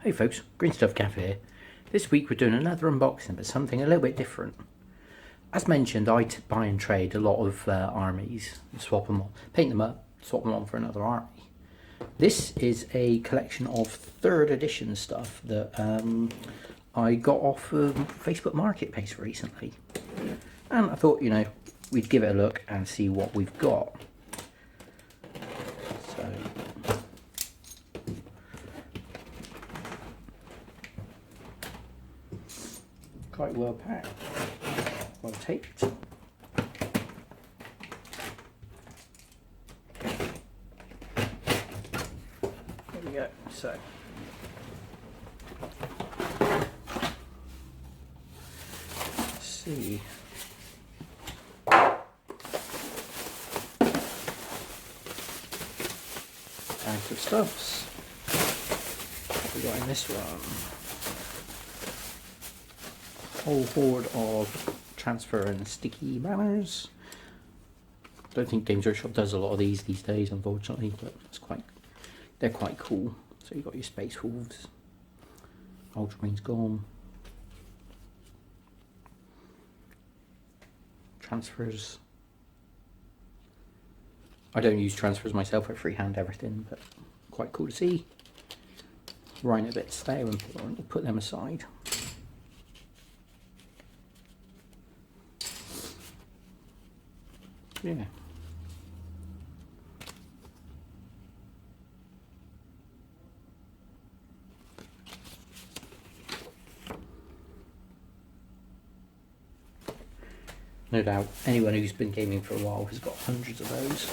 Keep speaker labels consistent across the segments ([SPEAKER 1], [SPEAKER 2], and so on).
[SPEAKER 1] Hey folks, Green Stuff Cafe here. This week we're doing another unboxing, but something a little bit different. As mentioned, I buy and trade a lot of armies, swap them on, paint them up, swap them on for another army. This is a collection of 3rd edition stuff that I got off of Facebook Marketplace recently. And I thought, we'd give it a look and see what we've got. So, quite well packed, well taped. There we go. So, let's see. Bags of stuffs. What we got in this one? Whole horde of transfer and sticky banners. Don't think Games Workshop does a lot of these days, unfortunately, but they're quite cool. So you've got your Space Wolves, Ultramarine's gone, transfers. I don't use transfers myself, I freehand everything, but quite cool to see. Rhino bits there, and we'll put them aside. Yeah. No doubt anyone who's been gaming for a while has got hundreds of those.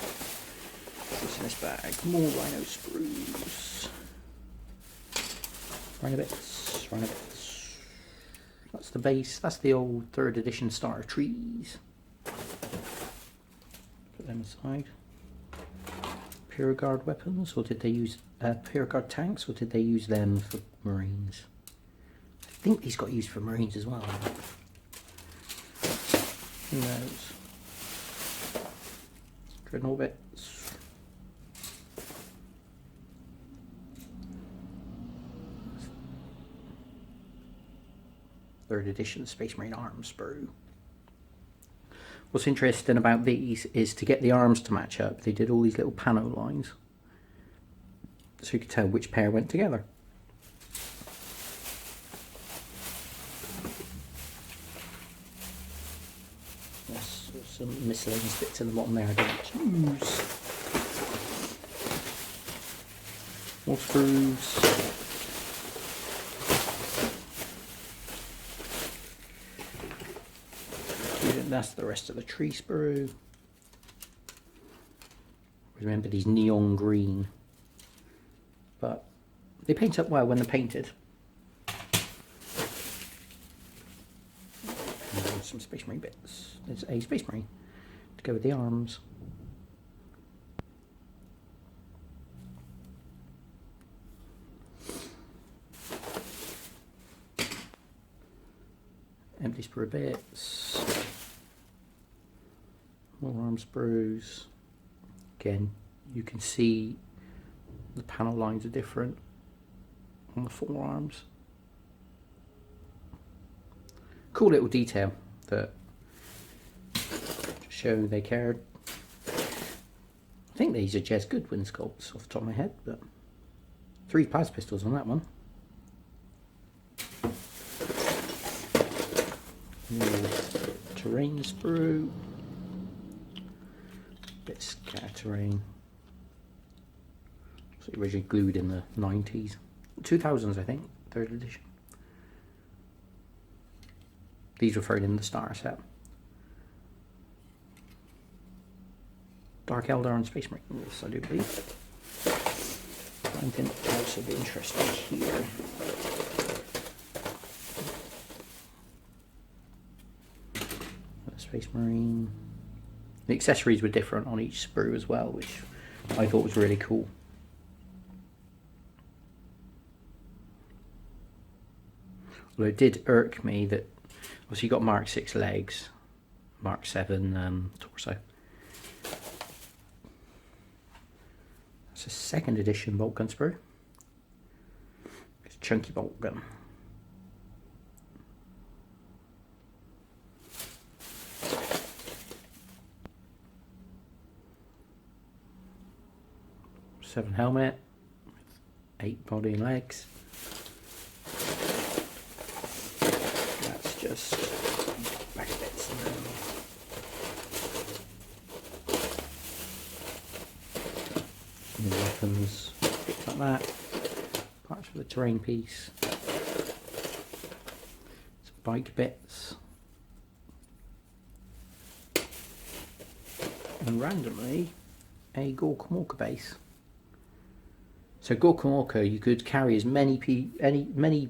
[SPEAKER 1] What's in this bag? More Rhino sprues. Rhino bits, Rhino bits. That's the base, that's the old 3rd edition starter trees. Put them aside. Pure Guard weapons, or did they use Pure Guard tanks, or did they use them for Marines? I think these got used for Marines as well. Who knows? Dreadnought bits. 3rd edition Space Marine arms sprue. What's interesting about these is to get the arms to match up, they did all these little pano lines, so you could tell which pair went together. There's some miscellaneous bits in the bottom there I don't use. More sprues. That's the rest of the tree sprue. Remember these neon green, but they paint up well when they're painted. And some Space Marine bits. There's a Space Marine to go with the arms. Empty sprue bits. More arm sprues. Again, you can see the panel lines are different on the forearms. Cool little detail that just show they cared. I think these are Jez Goodwin sculpts off the top of my head, but 3 plas pistols on that one. More terrain sprue. Bit scatter terrain. So originally glued in the 90s, 2000s I think, 3rd edition. These were thrown in the starter set. Dark Eldar and Space Marines, I do believe. Anything else would be interesting here? Space Marine. The accessories were different on each sprue as well, which I thought was really cool. Although it did irk me that obviously you got Mark 6 legs, Mark 7 torso. It's a 2nd edition bolt gun sprue. It's chunky bolt gun. Seven helmet, 8 body and legs. That's just back bits and then the weapons, bits like that. Parts for the terrain piece. Some bike bits. And randomly a Gorkamorka base. So Gorkamorka, you could carry as many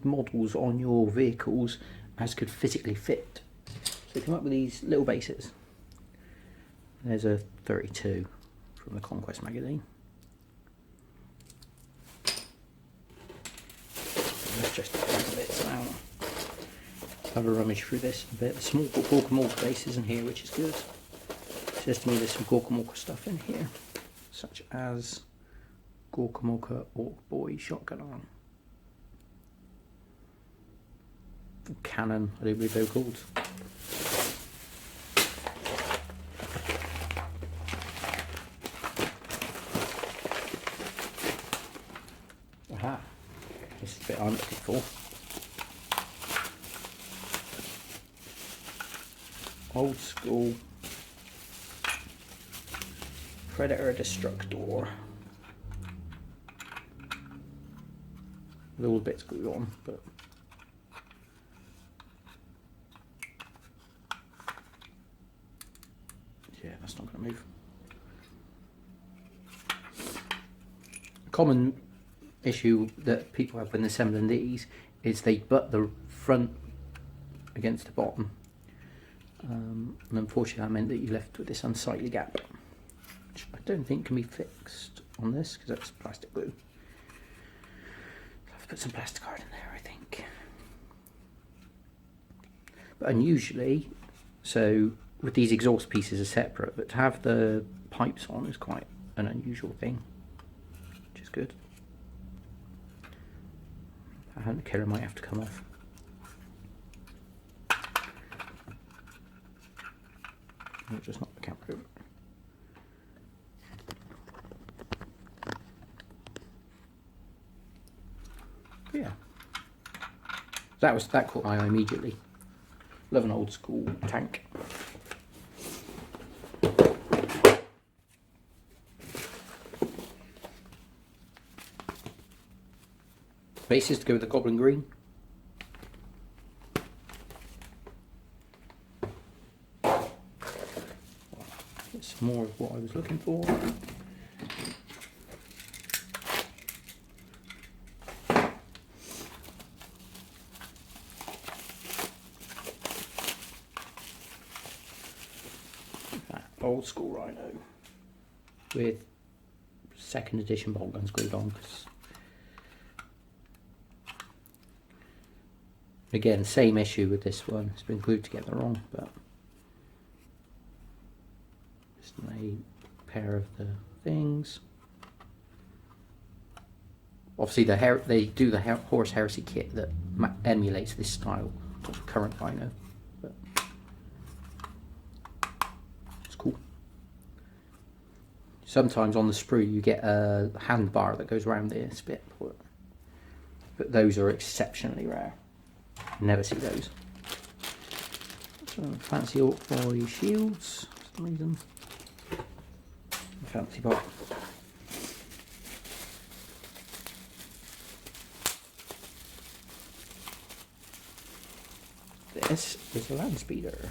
[SPEAKER 1] models on your vehicles as could physically fit. So they come up with these little bases. There's a 32 from the Conquest magazine. Let's just take the bits now. Have a rummage through this a bit. The small Gorkamorka base isn't here, which is good. It says to me there's some Gorkamorka stuff in here, such as Gorkamorka Orc Boy shotgun arm. Cannon, I don't believe they were called. Aha, this is the bit I'm looking for. Old school Predator Destructor. With all the bits glued on, but yeah, that's not going to move. A common issue that people have when assembling these is they butt the front against the bottom, and unfortunately that meant that you left with this unsightly gap, which I don't think can be fixed on this because that's plastic glue. Put some plastic card in there, I think. But unusually, so with these exhaust pieces are separate, but to have the pipes on is quite an unusual thing, which is good. I think the killer might have to come off. I'll just knock the camera over. Yeah, that caught my eye immediately. Love an old school tank. Bases to go with the Goblin Green. Get some more of what I was looking for. Old School Rhino with 2nd edition bolt guns glued on, because again, same issue with this one, it's been glued together wrong, but just a pair of the things. Obviously they do the Horse Heresy kit that emulates this style of the current Rhino, but cool. Sometimes on the sprue you get a handbar that goes around this bit, but those are exceptionally rare. Never see those. Some fancy Orc Boy shields for some reason. Fancy box. This is a Landspeeder.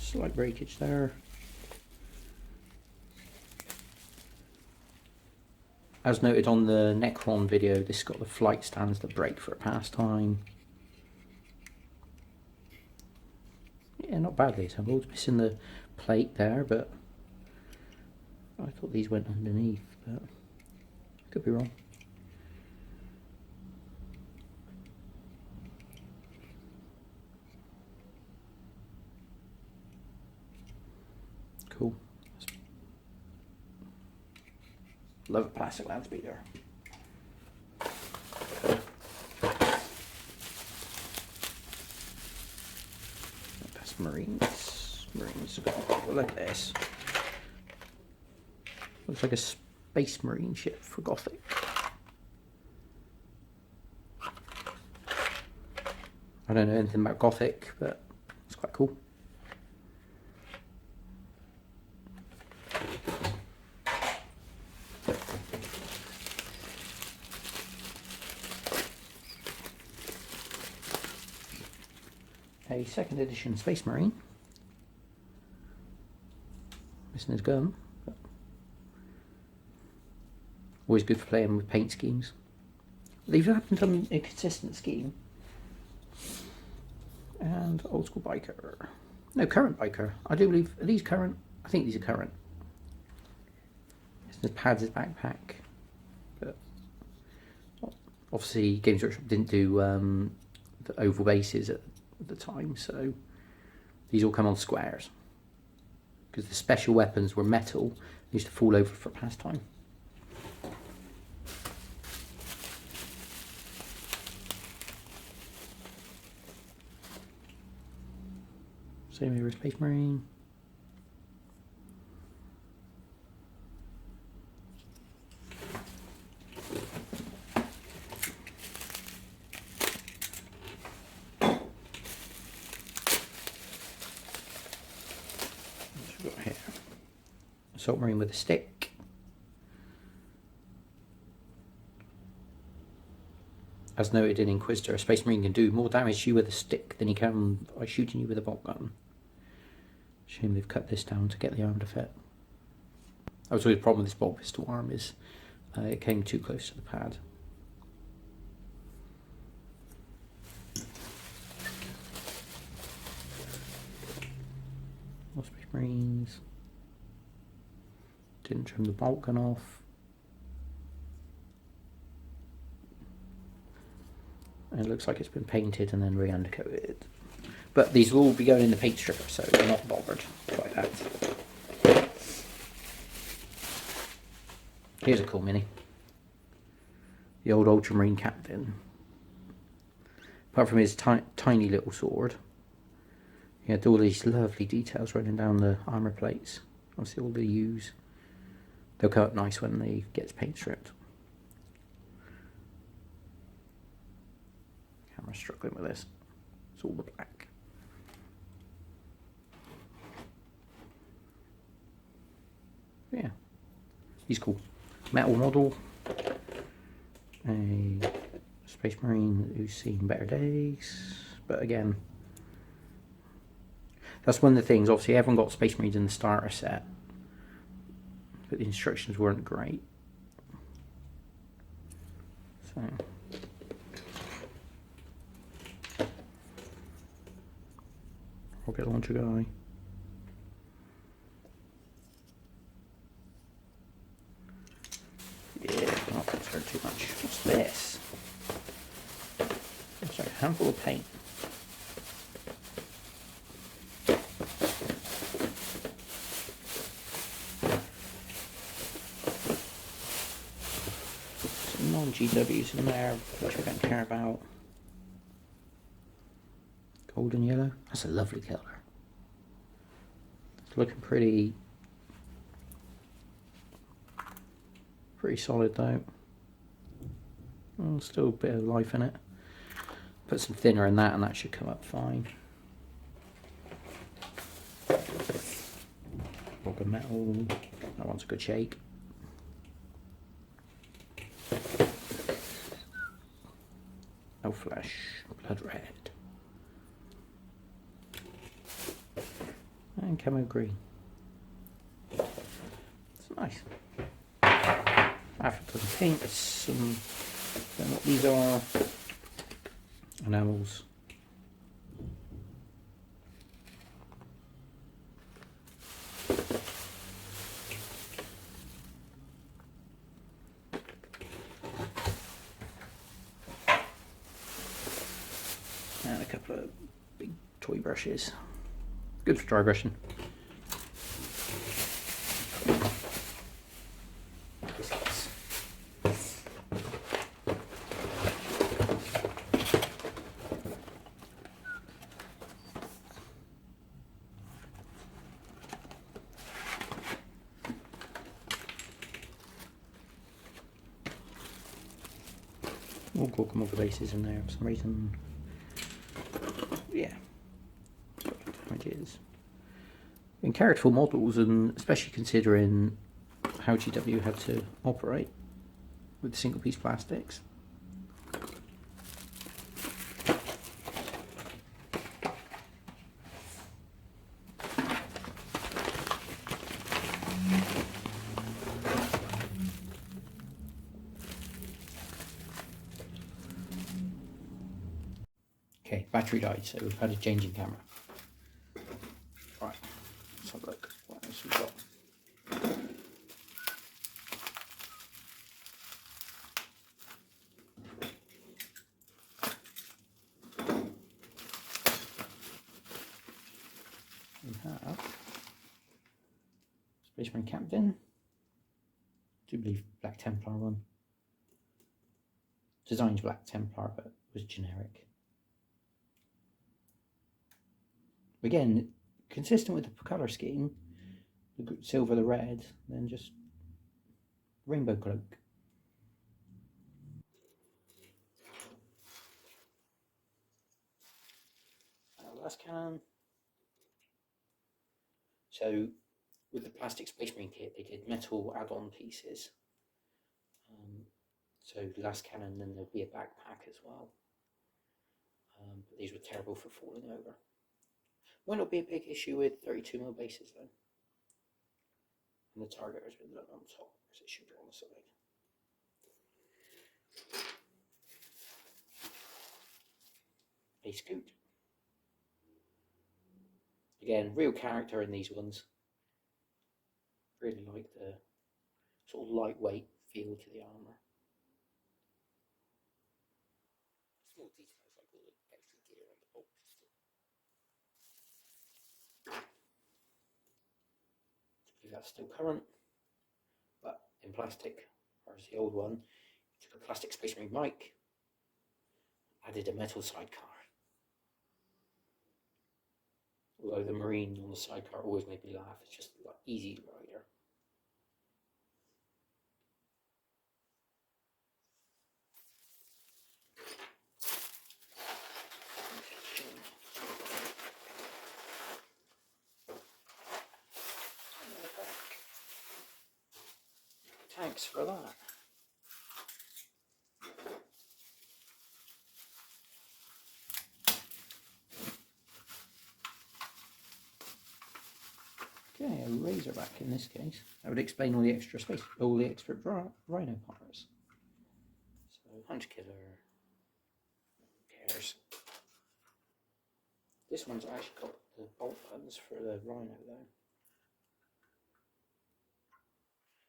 [SPEAKER 1] Slight breakage there. As noted on the Necron video, this has got the flight stands that break for a pastime. Yeah, not badly assembled. Missing the plate there, but I thought these went underneath, but could be wrong. Cool. Love a plastic Landspeeder. Look at this. Looks like a Space Marine ship for Gothic. I don't know anything about Gothic, but it's quite cool. A second edition Space Marine. Missing his gun. But always good for playing with paint schemes. These happen to be a consistent scheme. And old school biker. No, current biker. I do believe, are these current? I think these are current. His pads, his backpack. But obviously Games Workshop didn't do the oval bases at the time, so these all come on squares. Because the special weapons were metal, they used to fall over for pastime. Same here as Space Marine. What's we got here? Assault Marine with a stick. As noted in Inquisitor, a Space Marine can do more damage to you with a stick than he can by shooting you with a bolt gun. Shame they've cut this down to get the arm to fit. That was always a problem with this bolt pistol arm, is it came too close to the pad. More Space Marines. Didn't trim the bolt gun off. And it looks like it's been painted and then re-undercoated. But these will all be going in the paint stripper, so they're not bothered by that. Here's a cool mini. The old Ultramarine Captain. Apart from his tiny little sword, he had all these lovely details running down the armour plates. Obviously all the U's. They'll come up nice when they get paint stripped. Camera's struggling with this. It's all the black. Yeah, he's cool. Metal model. A Space Marine who's seen better days. But again, that's one of the things. Obviously, everyone got Space Marines in the starter set, but the instructions weren't great. So, rocket launcher guy. Yeah, not concerned too much. What's this? It's like a handful of paint. Some non-GWs in there, which I don't care about. Gold and yellow. That's a lovely colour. It's looking pretty solid though. Still a bit of life in it. Put some thinner in that and that should come up fine. Block of metal. That one's a good shake. No flesh. Blood red. And camo green. It's nice. African paints, don't know what these are. Enamels. And a couple of big toy brushes. Good for dry brushing. Small Gorkamorga bases in there for some reason. Yeah. Ideas. In characterful models, and especially considering how GW had to operate with single piece plastics. Okay, battery died, so we've had a change in camera. Right, let's have a look. What else we've got? We have Space Marine Captain. I do believe Black Templar one. Designed Black Templar, but was generic. Again, consistent with the colour scheme, the silver, the red, then just rainbow cloak. Last cannon. So with the plastic Space Marine kit, they did metal add-on pieces. So last cannon, then there'll be a backpack as well. But these were terrible for falling over. Might not be a big issue with 32mm bases though. And the target has been done on top, as it should be on the side. A scoot. Again, real character in these ones. Really like the sort of lightweight feel to the armour. Small details like all the extra gear on the box. That's still current, but in plastic, whereas the old one, took a plastic Space Marine mic, added a metal sidecar. Although the Marine on the sidecar always made me laugh, it's just like easy rider. Thanks for that. Okay, a Razorback in this case. That would explain all the extra space, all the extra Rhino parts. So, Hunter Killer. Who cares? This one's actually got the bolt buttons for the Rhino though.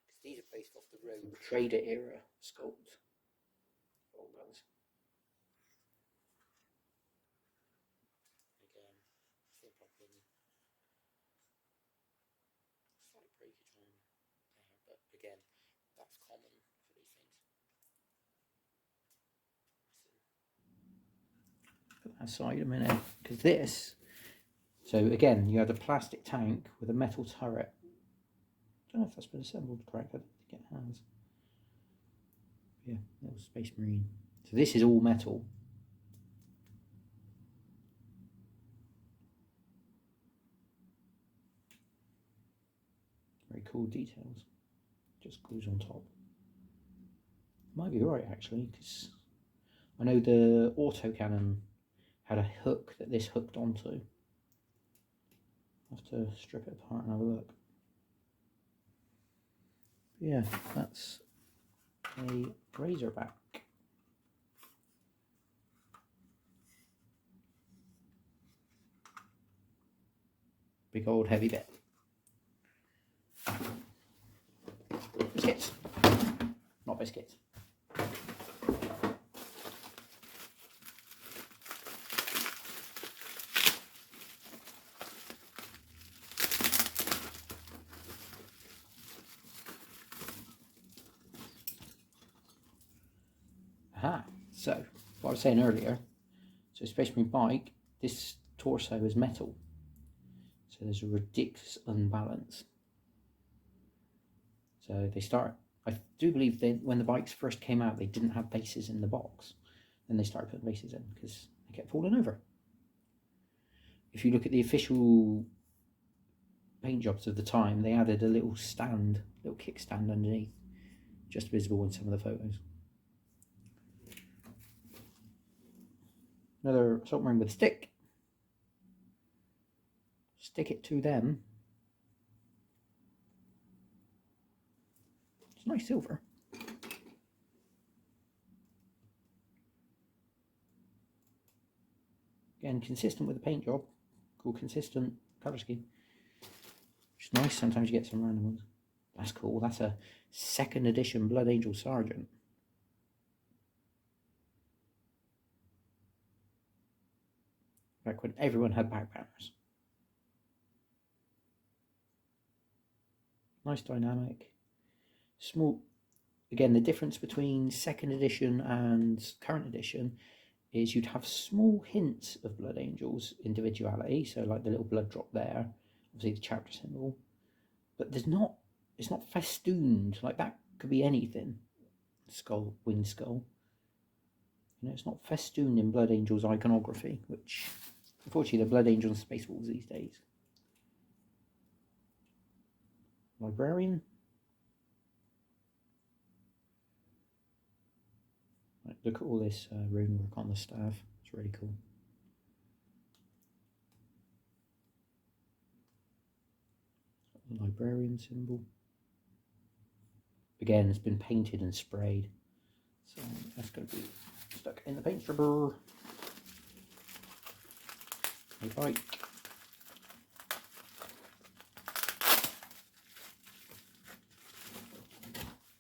[SPEAKER 1] Because these are based off the Rogue Trader era sculpt. Bolt buttons. Again, still popping. Slight breakage on there, but again, that's common for these things. Put that aside a minute, because this. So again, you had a plastic tank with a metal turret. I don't know if that's been assembled correctly. I think it has. Yeah, that was Space Marine. So this is all metal. Very cool details. Just glues on top. Might be right actually, because I know the autocannon had a hook that this hooked onto. I'll have to strip it apart and have a look. But yeah, that's a Razorback. Big old heavy bit. Biscuits. Not biscuits. Aha, so what I was saying earlier, so Space Marine bike, this torso is metal, so there's a ridiculous unbalance. So they start I do believe when the bikes first came out, they didn't have bases in the box. Then they started putting bases in because they kept falling over. If you look at the official paint jobs of the time, they added a little stand, little kickstand underneath, just visible in some of the photos. Another assault marine with a stick. Stick it to them. It's nice silver. Again, consistent with the paint job. Cool, consistent colour scheme. Which is nice. Sometimes you get some random ones. That's cool. That's a 2nd edition Blood Angel Sergeant. Back when everyone had back banners. Nice dynamic. Small. Again, the difference between 2nd edition and current edition is you'd have small hints of Blood Angel's individuality. So like the little blood drop there, obviously the chapter symbol. But it's not festooned. Like that could be anything. Skull, winged skull. You know, it's not festooned in Blood Angel's iconography, which unfortunately the Blood Angel and Space Wolves these days. Librarian. Right, look at all this rune work on the staff. It's really cool. The Librarian symbol. Again, it's been painted and sprayed. So that's going to be stuck in the paint stripper. A bike.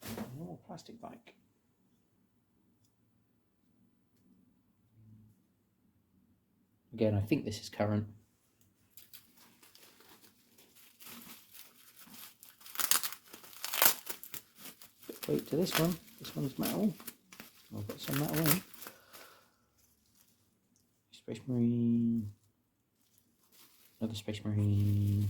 [SPEAKER 1] A normal plastic bike. Again, I think this is current. Bit weight to this one. This one's metal. I've got some metal in. Space Marine. Another Space Marine.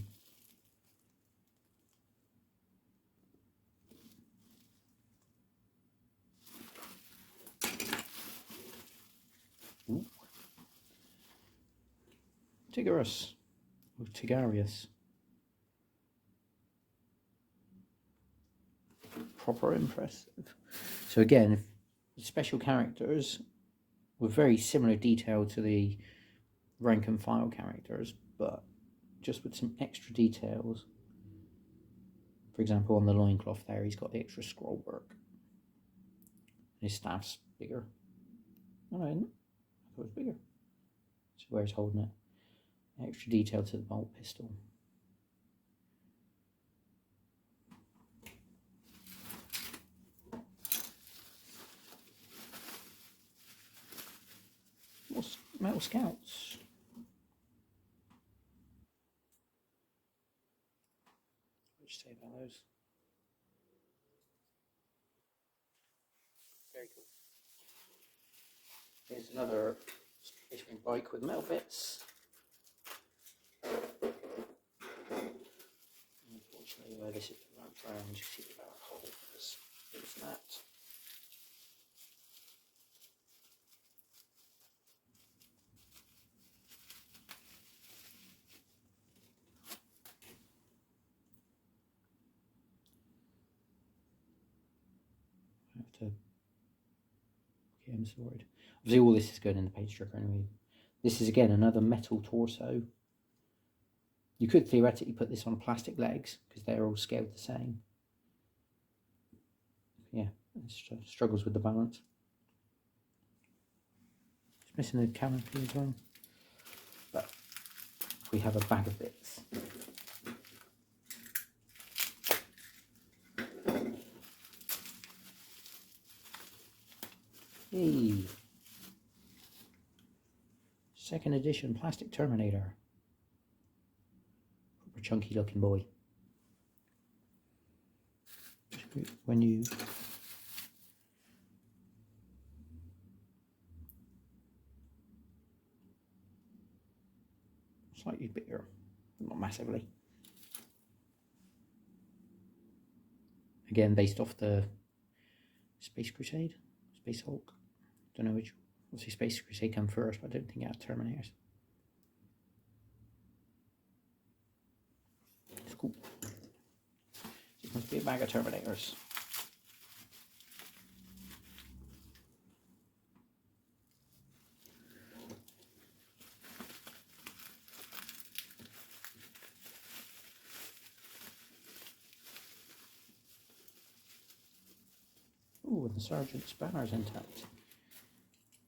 [SPEAKER 1] Ooh. Tigarius. Or Tigarius. Proper impressive. So again, if the special characters were very similar detail to the rank and file characters, but just with some extra details. For example, on the loincloth there, he's got the extra scroll work. His staff's bigger. Oh, no, I thought it was bigger. So where he's holding it. Extra detail to the bolt pistol. What's Metal Scouts? What did you say about those? Very cool. Here's another Space Marine bike with metal bits. Unfortunately, where this is wrapped around, you see the barrel hole is that. I have to get him sorted. Obviously, all this is going in the paint stripper anyway. This is again another metal torso. You could theoretically put this on plastic legs because they're all scaled the same. Yeah, it struggles with the balance. It's missing a canopy as well. But we have a bag of bits. Hey. 2nd edition plastic Terminator. Proper chunky looking boy. When you slightly bigger, but not massively. Again, based off the Space Crusade, Space Hulk. Don't know which. Obviously, Space Crusade come first, but I don't think it had Terminators. It's cool. It must be a bag of Terminators. Ooh, and the Sergeant's banner's intact.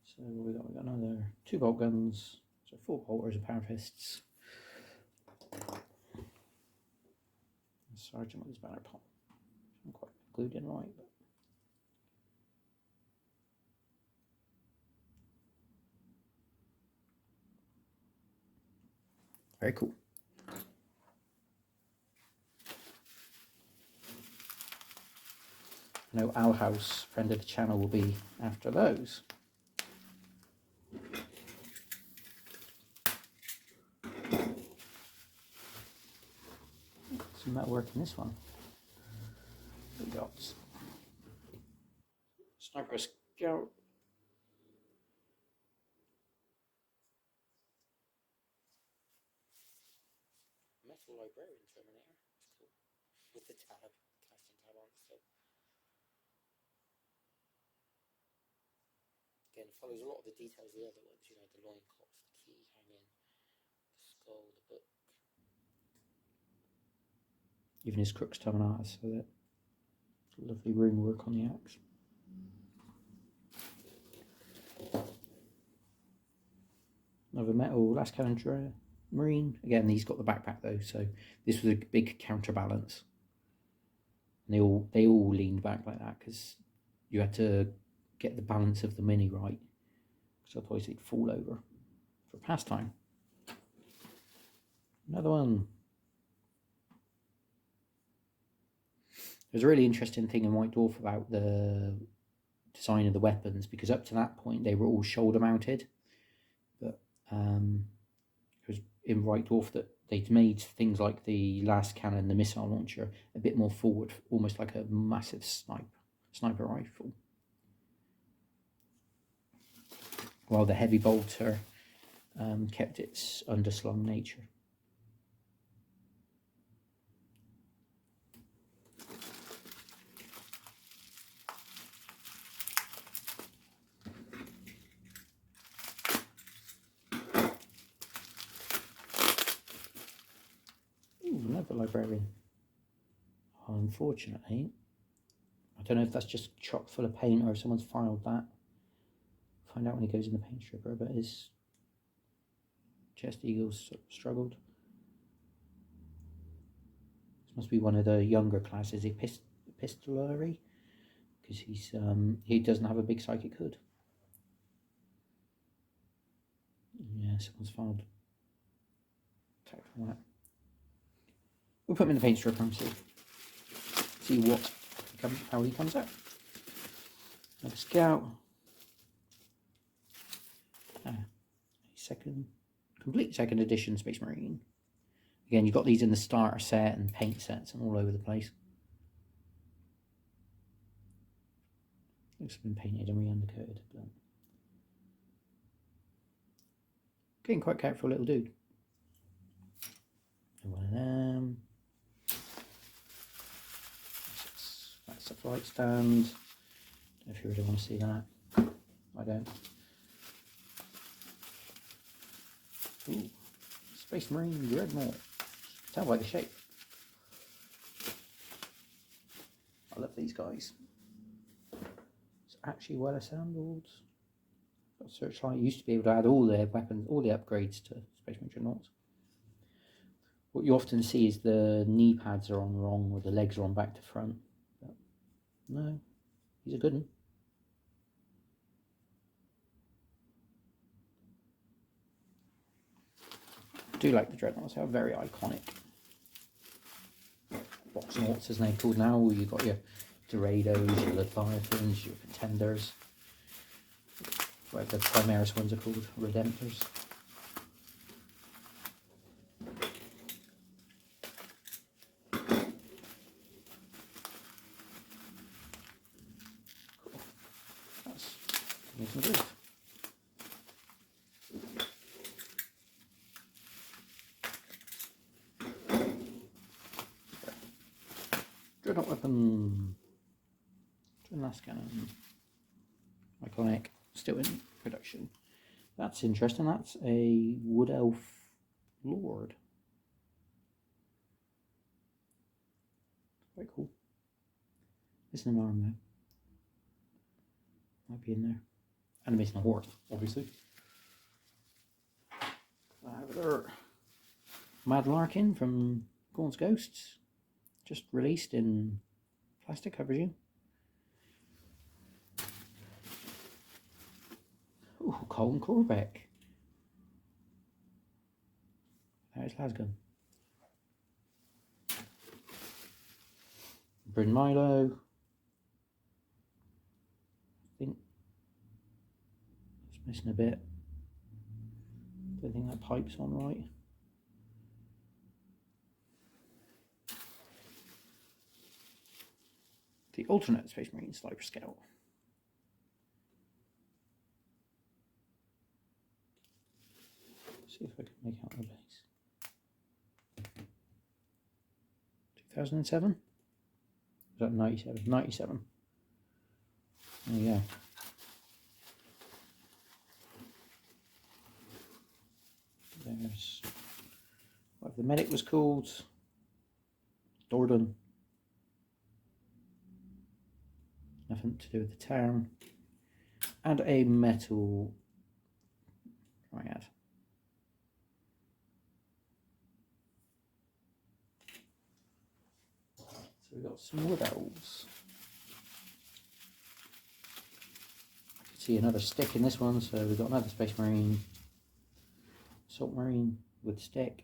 [SPEAKER 1] So we got another 2 bolt guns, so 4 bolters, a pair of fists. The Sergeant with his banner pop. I'm quite glued in right, but very cool. I know Owl House, friend of the channel, will be after those. Some metalwork in this one. We got Sniper Scout. Metal Librarian Terminator. That's cool. With the tab, casting tab on still. Again, follows a lot of the details of the other ones, you know, the loincloths, the key hanging, the skull, the book. Even his crux terminatus, so that lovely rune work on the axe. Another metal Landspeeder Marine. Again, these got the backpack though, so this was a big counterbalance. And they all leaned back like that because you had to get the balance of the mini right, because otherwise they'd fall over for pastime. Another one. There's a really interesting thing in White Dwarf about the design of the weapons, because up to that point they were all shoulder mounted, but it was in White Dwarf that they'd made things like the last cannon, the missile launcher, a bit more forward, almost like a massive sniper rifle, while the heavy bolter kept its underslung nature. Ooh, another Librarian. Unfortunately, I don't know if that's just chock full of paint or if someone's filed that. Find out when he goes in the paint stripper, but his chest eagles struggled. This must be one of the younger classes, epistolary, because he doesn't have a big psychic hood. Yeah, someone's filed attack on that. We'll put him in the paint stripper and see how he comes out. Another scout. Complete second edition Space Marine. Again, you've got these in the starter set and paint sets and all over the place. Looks to have been painted and re-undercoated, but getting quite careful little dude. And one of them. That's a flight stand. Don't know if you really want to see that. I don't. Ooh, Space Marine Dreadnought. Tell by the shape. I love these guys. It's actually well assembled. Got Searchlight. Used to be able to add all their weapons, all the upgrades to Space Marine Dreadnoughts. What you often see is the knee pads are on wrong, or the legs are on back to front. But no, he's a good one. I do like the Dreadnoughts. They are very iconic. Boxnauts, as they're called now. You've got your Dorados, your Leviathans, your Contenders. Whatever the Primaris ones are called, Redemptors. Looking good. Dreadnought weapon. Twin last cannon. Iconic. Still in production. That's interesting. That's a Wood Elf Lord. Quite cool. Missing an arm though. Might be in there. And missing a horse, obviously. There. Mad Larkin from Gaunt's Ghosts. Just released in plastic, I presume. Ooh, Colin Corbeck. There's Lasgun. Bryn Milo. I think it's missing a bit. Don't think that pipe's on right. The alternate Space Marine Sniper Scout. See if I can make out the base. 2007? Is that 97? 97. There you go. There's what the medic was called. Dorden. Nothing to do with the town. And a metal triad. So we've got some wood elves. I can see another stick in this one, so we've got another Space Marine, Assault Marine with stick.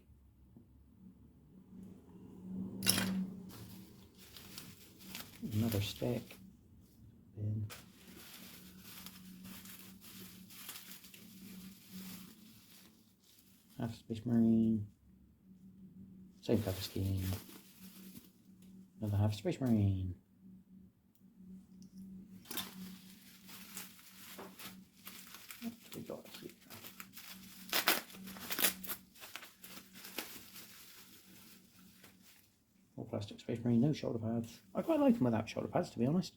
[SPEAKER 1] Another stick. Then half Space Marine. Same type of scheme. Another half Space Marine. What do we got here? All plastic Space Marine, no shoulder pads. I quite like them without shoulder pads, to be honest.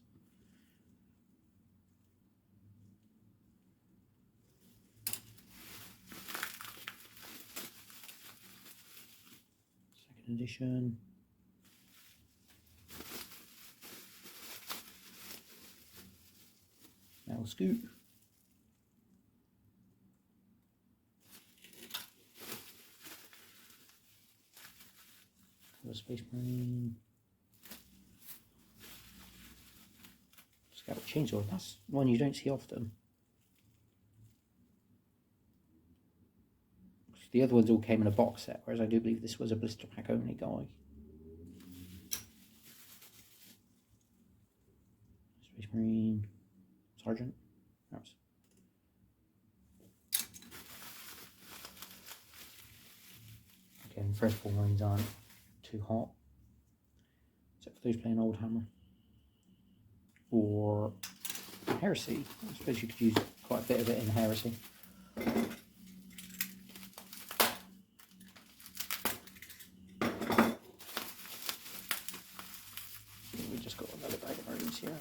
[SPEAKER 1] Second edition. Now Scoot. The Space Marine. Scout Chainsaw. That's one you don't see often. The other ones all came in a box set, whereas I do believe this was a blister pack only guy. Space Marine. Sergeant. Perhaps. Again, firstborn Marines aren't too hot, except for those playing Old Hammer or Heresy. I suppose you could use quite a bit of it in Heresy. We just got another bag of Marines here.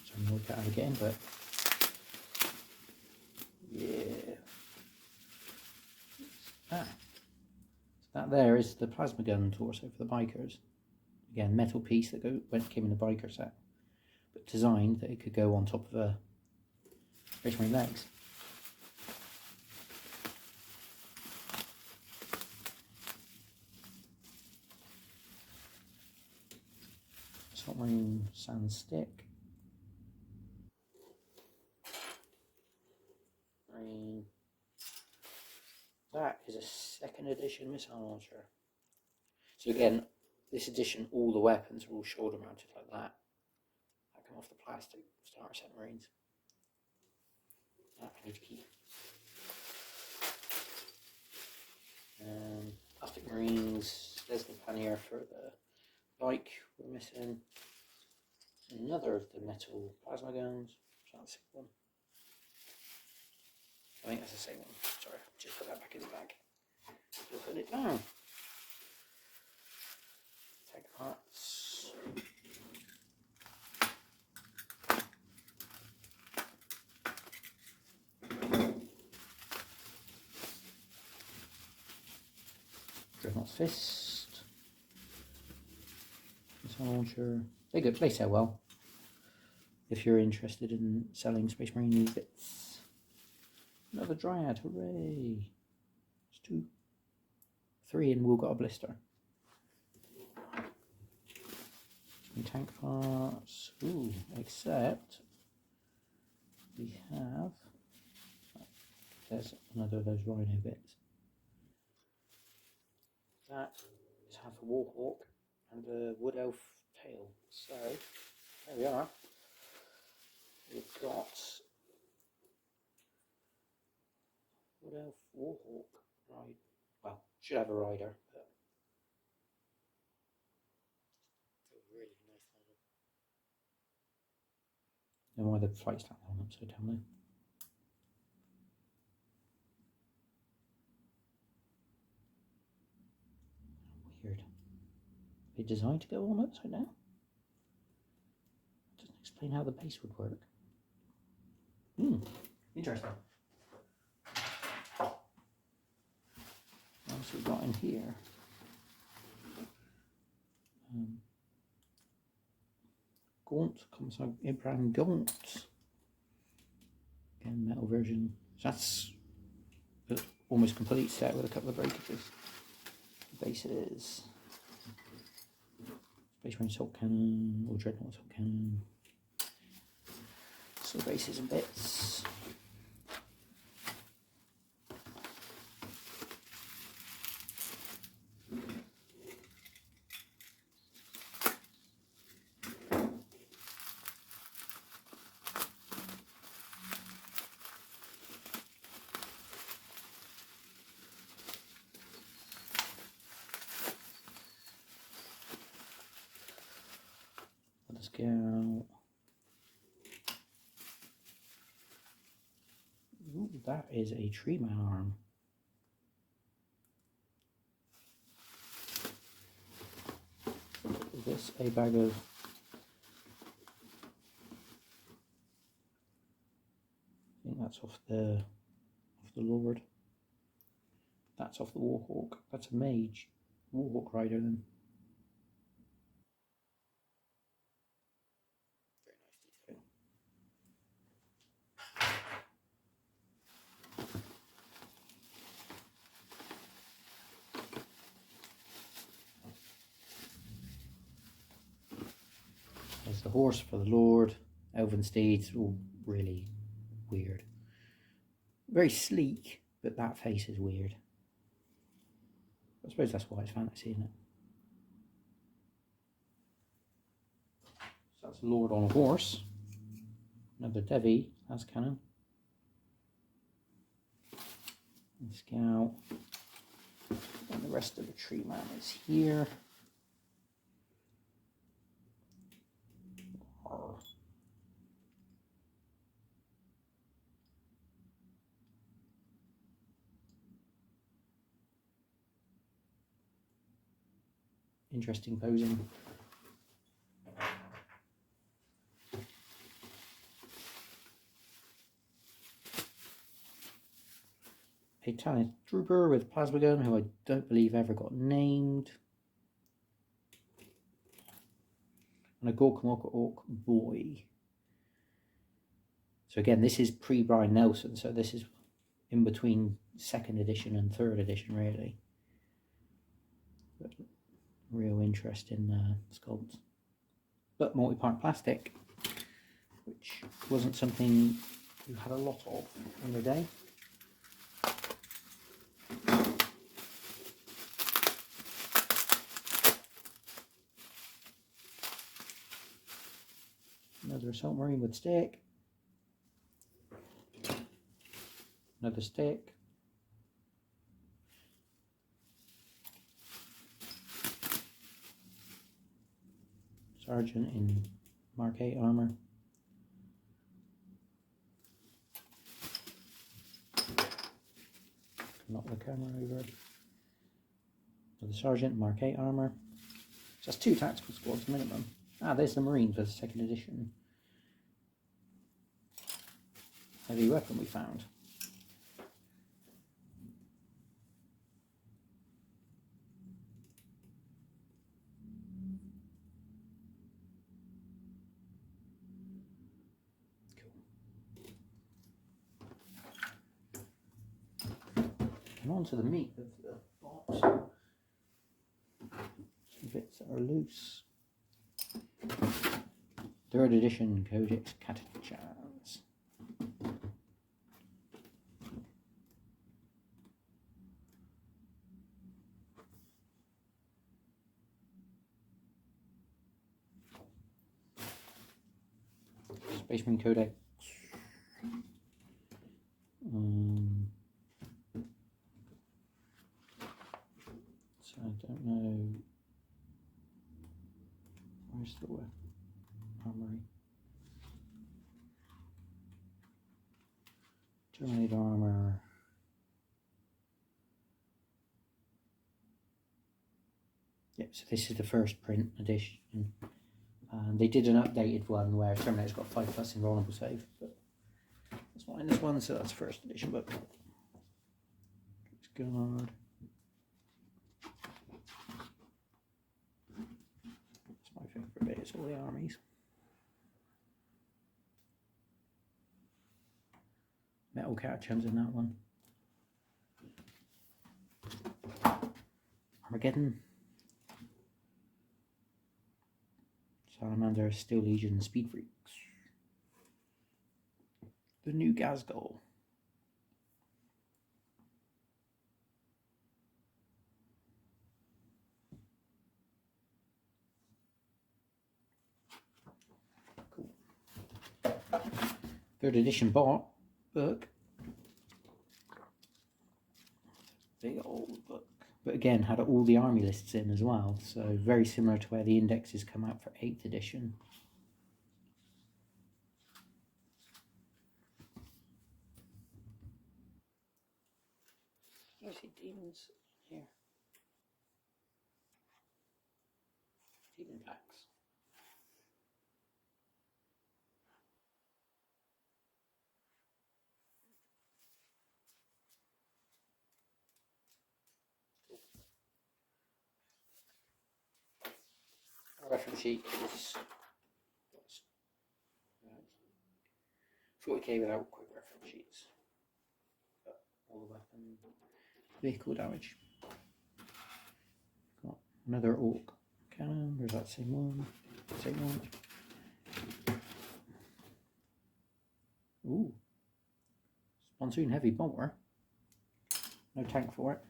[SPEAKER 1] So I'm working out again, but yeah. So that there is the plasma gun torso for the bikers. Again, metal piece that came in the biker set, but designed that it could go on top of a Space Marine legs. Assault Marine sand stick. Marine. That is a second edition missile launcher. So again, this edition, all the weapons are all shoulder mounted like that. That come off the plastic Star Set Marines. That I need to keep. Plastic Marines, there's the pannier for the Like, we're missing another of the metal plasma guns. That's the one. I think that's the same one. Sorry, just put that back in the bag. Just put it down. Tank parts. Dreadnought's Fist. Missile launcher. They sell well. If you're interested in selling Space Marine bits. Another Dryad, hooray! It's 2. 3 and we've got a blister. And tank parts. Ooh, except we have. There's another of those Rhino bits. That is half a Warhawk and a Wood Elf tail. So, there we are. We've got Wood Elf Warhawk ride. Well, should have a rider, but it's a really nice model. No why the flight stand on upside down there. Weird. Are they designed to go on upside down? It doesn't explain how the base would work. Interesting. What else we got in here? Gaunt, Commissar Abraham Gaunt. Again, metal version. So that's an almost complete set with a couple of breakages. The base is Space Marine Assault Cannon or Dreadnought Assault Cannon. So bases and bits. Let's go. Ooh, that is a tree man arm. Is this a bag of? I think that's off the Lord. That's off the Warhawk. That's a mage. Warhawk rider then. Very nice detail. There's the horse for the Lord. Elven steeds, all really weird. Very sleek, but that face is weird. I suppose that's why it's fantasy, isn't it? So that's Lord on a horse. Another Devi, that's cannon. And Scout. And the rest of the tree man is here. Interesting posing. A Talent Trooper with Plasma Gun, who I don't believe ever got named. And a Gorkamok Orc Boy. So again, this is pre-Brian Nelson, so this is in between 2nd edition and 3rd edition, really. But real interest in sculpts. But multi-part plastic, which wasn't something you had a lot of in the day. Another Assault Marine with stick. Another stick. Sergeant in Mark 8 armour. Knock the camera over. For the Sergeant, Mark 8 armour. So that's 2 tactical squads minimum. Ah, there's the Marines for the 2nd edition. Heavy weapon we found. And on to the meat of the box. Some bits that are loose. 3rd edition Codex Catechans. Space Marine Codex. So I don't know. Where's the armory? Terminator armor. Yep, so this is the first print edition. They did an updated one where Terminator's got 5+ invulnerable save, but that's not in this one, so that's first edition book. It's guard. That's my favourite bit, it's all the armies. Metal Catechans in that one. Armageddon. Salamander, Steel Legion, Speed Freaks. The new Gazgul. Cool. 3rd edition book. Big old book. But again, had all the army lists in as well, so very similar to where the indexes come out for 8th edition. I see demons here. Demon packs. Reference sheet is 40k without quick reference sheets. But all the weapon vehicle damage. Got another orc cannon. Where's that same one? Same one. Ooh. Sponsoon heavy bolter. No tank for it.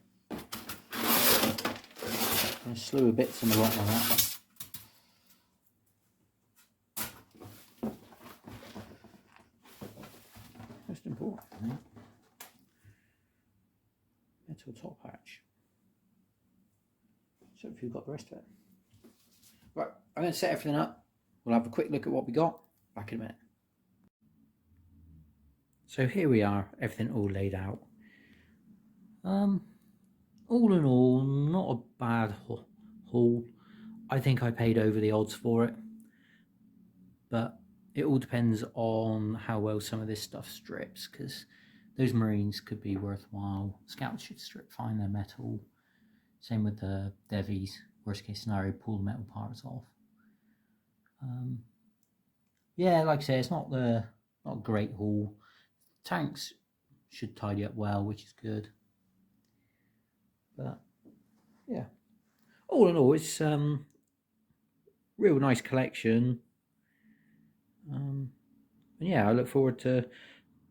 [SPEAKER 1] And a slew of bits in the bottom of that. Most importantly, metal top hatch. So if you've got the rest of it. Right, I'm going to set everything up. We'll have a quick look at what we got. Back in a minute. So here we are, everything all laid out. All in all, not a bad haul. I think I paid over the odds for it. But it all depends on how well some of this stuff strips, because those Marines could be worthwhile. Scouts should strip fine their metal. Same with the Devies. Worst case scenario, pull the metal parts off. Yeah, like I say, it's not a great haul. Tanks should tidy up well, which is good. But yeah, all in all, it's real nice collection. And yeah, I look forward to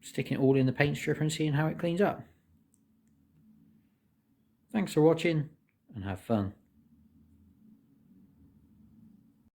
[SPEAKER 1] sticking it all in the paint stripper and seeing how it cleans up. Thanks for watching and have fun.